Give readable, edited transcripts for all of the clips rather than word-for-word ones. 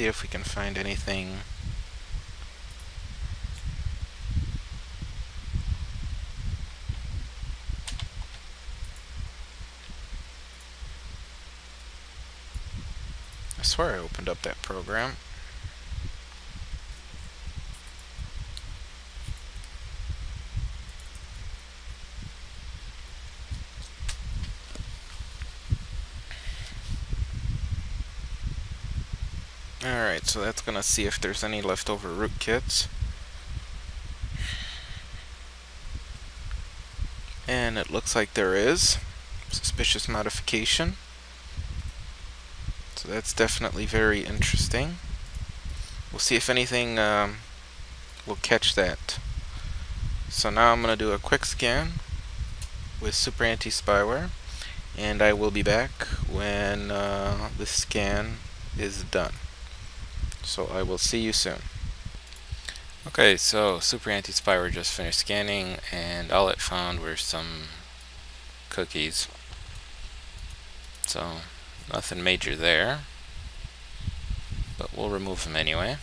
see if we can find anything. I swear I opened up that program. Alright, so that's gonna see if there's any leftover rootkits. And it looks like there is. Suspicious modification. So that's definitely very interesting. We'll see if anything will catch that. So now I'm going to do a quick scan with Super Anti-Spyware, and I will be back when the scan is done. So I will see you soon. Okay, so Super Anti-Spyware just finished scanning, and all it found were some cookies. So nothing major there, but we'll remove them anyway.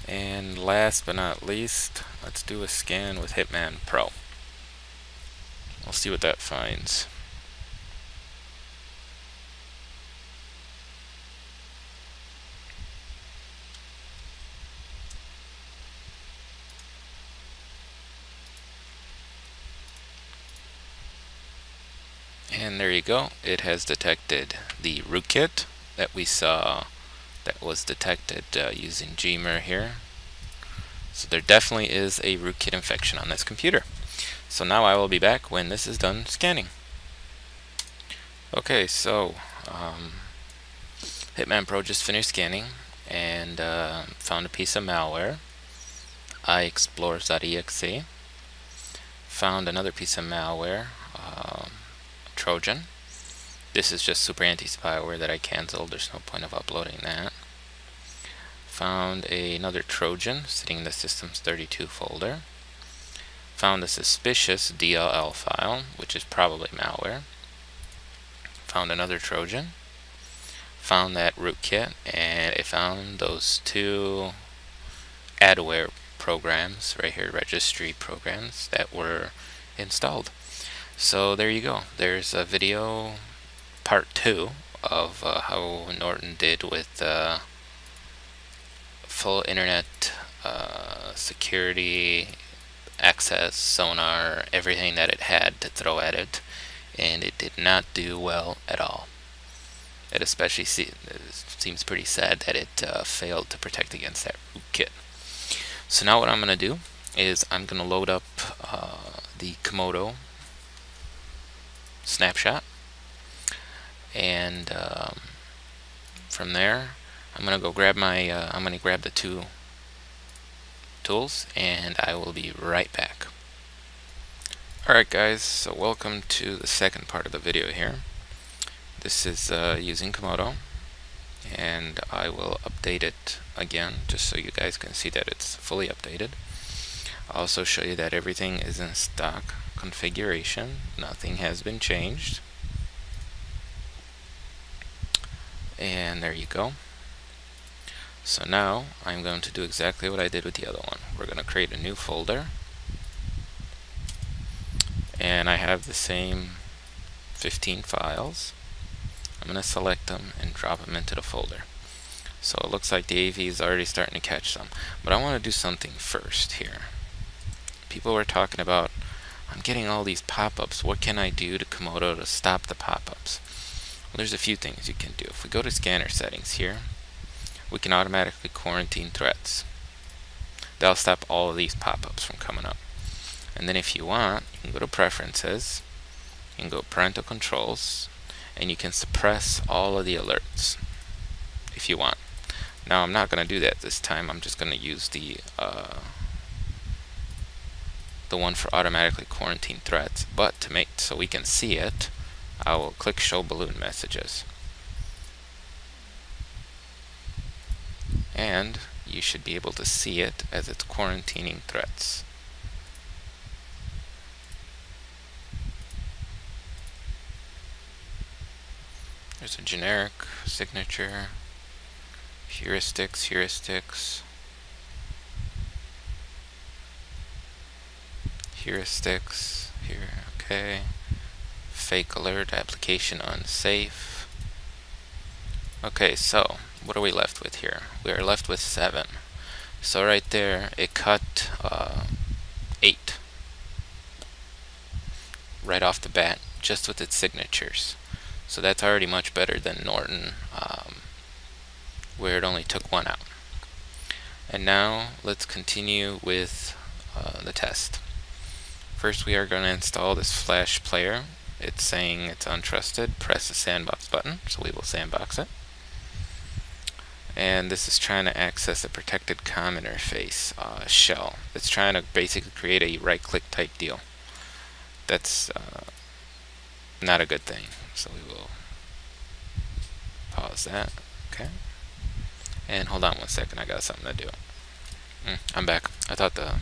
And last but not least, let's do a scan with Hitman Pro. We'll see what that finds. And there you go. It has detected the rootkit that we saw that was detected using Gmer here. So there definitely is a rootkit infection on this computer. So now I will be back when this is done scanning. Okay, so Hitman Pro just finished scanning and found a piece of malware, iExplorers.exe. Found another piece of malware, Trojan. This is just Super Anti-Spyware that I canceled. There's no point of uploading that. Found another Trojan sitting in the Systems32 folder. Found a suspicious DLL file, which is probably malware. Found another Trojan. Found that rootkit, and I found those two adware programs right here, registry programs that were installed. So there you go. There's a video part 2 of how Norton did with full internet security, access, sonar, everything that it had to throw at it, and it did not do well at all. It especially seems pretty sad that it failed to protect against that rootkit. So now what I'm going to do is I'm going to load up the Comodo snapshot, and from there I'm going to go grab my I'm going to grab the two tools, and I will be right back. Alright guys, so welcome to the second part of the video here. This is using Comodo, and I will update it again just so you guys can see that it's fully updated. I'll also show you that everything is in stock configuration. Nothing has been changed. And there you go. So now I'm going to do exactly what I did with the other one. We're going to create a new folder, and I have the same 15 files. I'm going to select them and drop them into the folder. So it looks like the AV is already starting to catch some, but I want to do something first here. People were talking about, I'm getting all these pop-ups. What can I do to Comodo to stop the pop-ups? Well, there's a few things you can do. If we go to scanner settings here, we can automatically quarantine threats. That'll stop all of these pop-ups from coming up. And then if you want, you can go to preferences, you can go parental controls, and you can suppress all of the alerts if you want. Now I'm not going to do that this time. I'm just going to use the one for automatically quarantine threats. But to make so we can see it, I will click show balloon messages, and you should be able to see it as it's quarantining threats. There's a generic signature, heuristics, here, okay. Fake alert, application unsafe. Okay, so what are we left with here? We are left with 7. So right there, it cut 8 right off the bat, just with its signatures. So that's already much better than Norton, where it only took 1 out. And now let's continue with the test. First, we are going to install this Flash player. It's saying it's untrusted. Press the sandbox button, so we will sandbox it. And this is trying to access a protected COM interface shell. It's trying to basically create a right-click type deal. That's not a good thing. So we will pause that. Okay. And hold on one second. I got something to do. I'm back. I thought the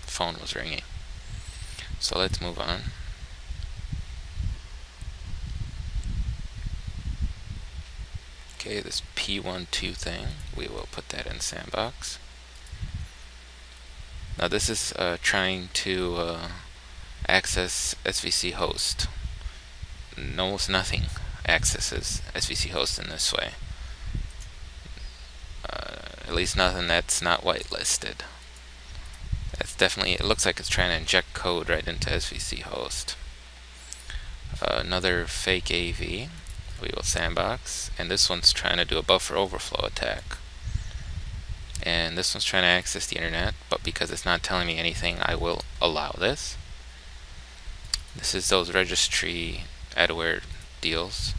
phone was ringing. So let's move on. Okay, this P12 thing, we will put that in sandbox. Now this is trying to access SVC host. Almost nothing accesses SVC host in this way. At least nothing that's not whitelisted. That's definitely, it looks like it's trying to inject code right into SVC host. Another fake AV. We will sandbox, and this one's trying to do a buffer overflow attack. And this one's trying to access the internet, but because it's not telling me anything, I will allow this. This is those registry adware deals.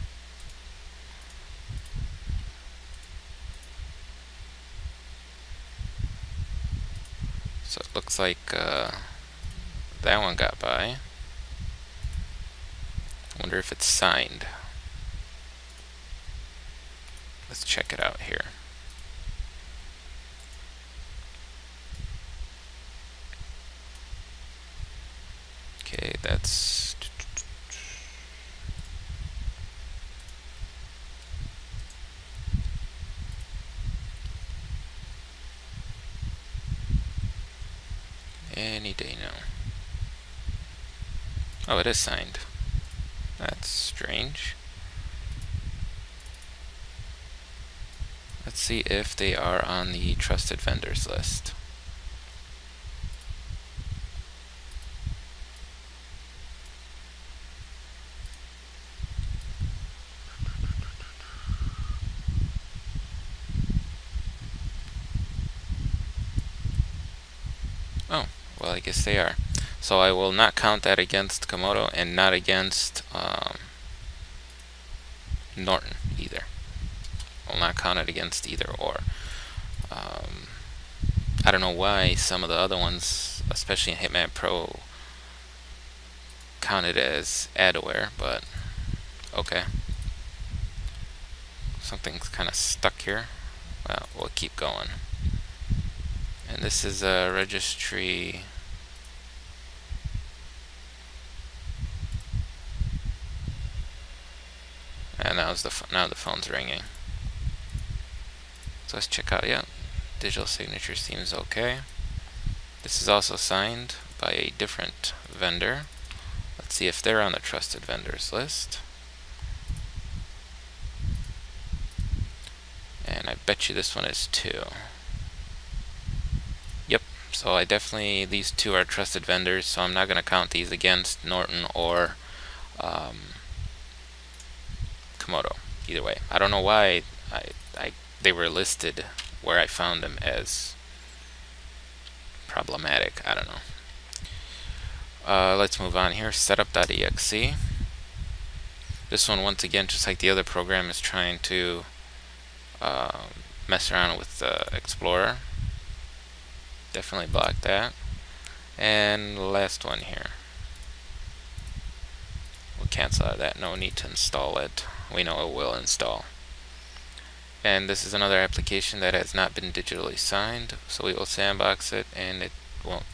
So it looks like that one got by. I wonder if it's signed. Let's check it out here. Okay, that's any day now. Oh, it is signed. That's strange. Let's see if they are on the trusted vendors list. Oh, well, I guess they are. So I will not count that against Comodo and not against Norton either. I'll not count it against either or. I don't know why some of the other ones, especially in Hitman Pro, counted as adware, but okay. Something's kind of stuck here. Well, we'll keep going. And this is a registry. And now the phone's ringing. So let's check out. Yeah, digital signature seems okay. This is also signed by a different vendor. Let's see if they're on the trusted vendors list. And I bet you this one is too. Yep. So I definitely, these two are trusted vendors, so I'm not going to count these against Norton or Comodo. Either way, I don't know why they were listed where I found them as problematic. I don't know. Let's move on here. Setup.exe. This one, once again, just like the other program, is trying to mess around with the Explorer. Definitely block that. And last one here. We'll cancel out that. No need to install it. We know it will install. And this is another application that has not been digitally signed, so we will sandbox it, and it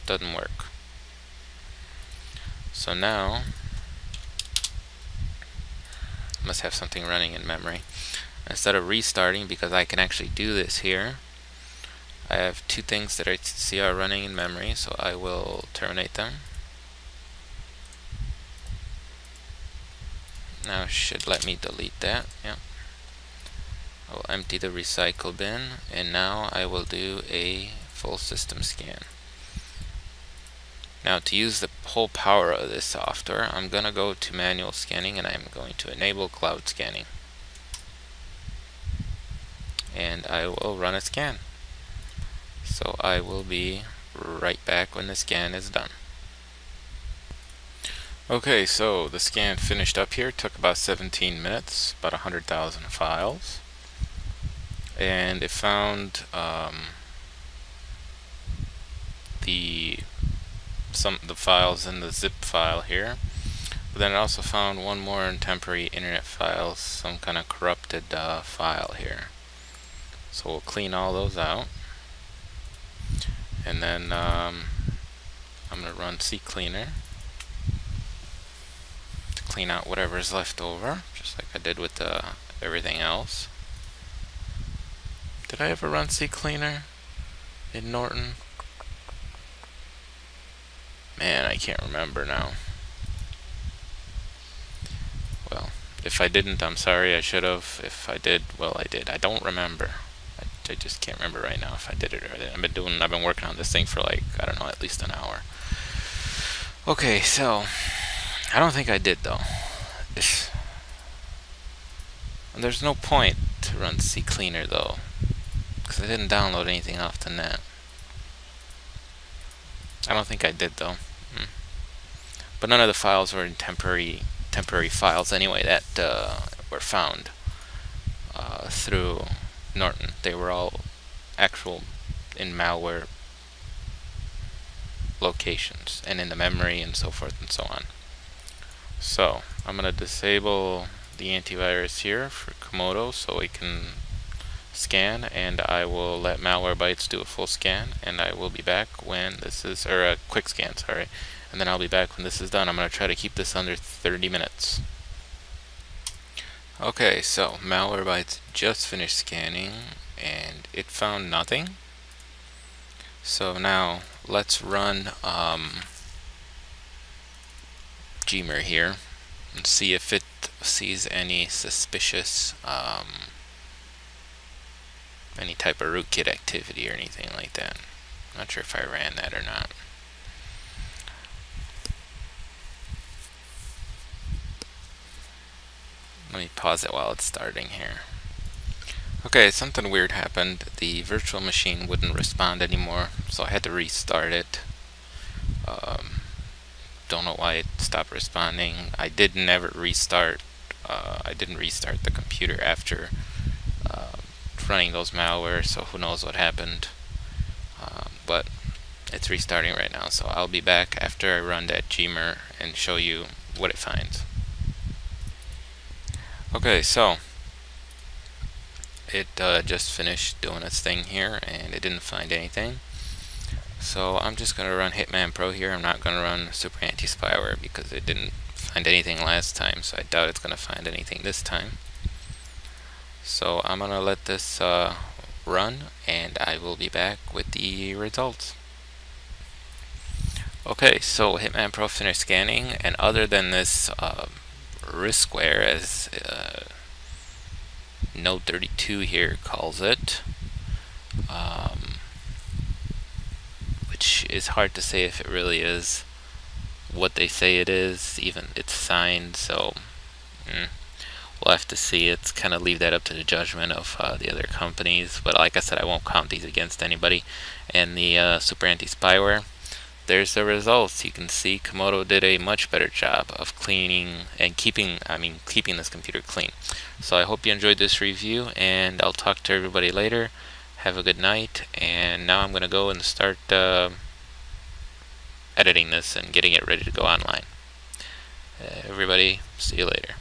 doesn't work. So now must have something running in memory. Instead of restarting, because I can actually do this here, I have two things that I see are running in memory, so I will terminate them. Now it should let me delete that. Yeah. I will empty the recycle bin, and now I will do a full system scan. Now to use the whole power of this software, I'm going to go to manual scanning and I'm going to enable cloud scanning. And I will run a scan. So I will be right back when the scan is done. Okay, so the scan finished up here. It took about 17 minutes, about 100,000 files. And it found the files in the zip file here, but then it also found one more temporary internet file, some kind of corrupted file here. So we'll clean all those out, and then I'm going to run CCleaner to clean out whatever is left over, just like I did with everything else. Did I ever run CCleaner in Norton? Man, I can't remember now. Well, if I didn't, I'm sorry, I should have. If I did, well, I did. I don't remember. I just can't remember right now if I did it or I didn't. I've been working on this thing for like, I don't know, at least an hour. Okay, so I don't think I did though. There's no point to run CCleaner though, because I didn't download anything off the net. I don't think I did though. But none of the files were in temporary files anyway that were found through Norton. They were all actual in malware locations and in the memory and so forth and so on. So I'm going to disable the antivirus here for Comodo so we can scan, and I will let Malwarebytes do a full scan, and I will be back when this is, or a quick scan, sorry, and then I'll be back when this is done. I'm going to try to keep this under 30 minutes. Okay, so Malwarebytes just finished scanning and it found nothing. So now let's run Gmer here and see if it sees any suspicious any type of rootkit activity or anything like that. Not sure if I ran that or not. Let me pause it while it's starting here. Okay, something weird happened. The virtual machine wouldn't respond anymore, so I had to restart it. Don't know why it stopped responding. I didn't restart the computer after running those malware, so who knows what happened. But it's restarting right now, so I'll be back after I run that Gmer and show you what it finds. Okay, so it just finished doing its thing here and it didn't find anything. So I'm just going to run Hitman Pro here. I'm not going to run Super Anti-Spyware because it didn't find anything last time, so I doubt it's going to find anything this time. So I'm going to let this run and I will be back with the results. Okay, so Hitman Pro finished scanning, and other than this riskware, as Node 32 here calls it, which is hard to say if it really is what they say it is. Even it's signed, so we'll have to see. It's kind of leave that up to the judgment of the other companies, but like I said, I won't count these against anybody. And the Super Anti-Spyware, there's the results. You can see Comodo did a much better job of cleaning and keeping this computer clean. So I hope you enjoyed this review, and I'll talk to everybody later. Have a good night, and now I'm going to go and start editing this and getting it ready to go online. Everybody, see you later.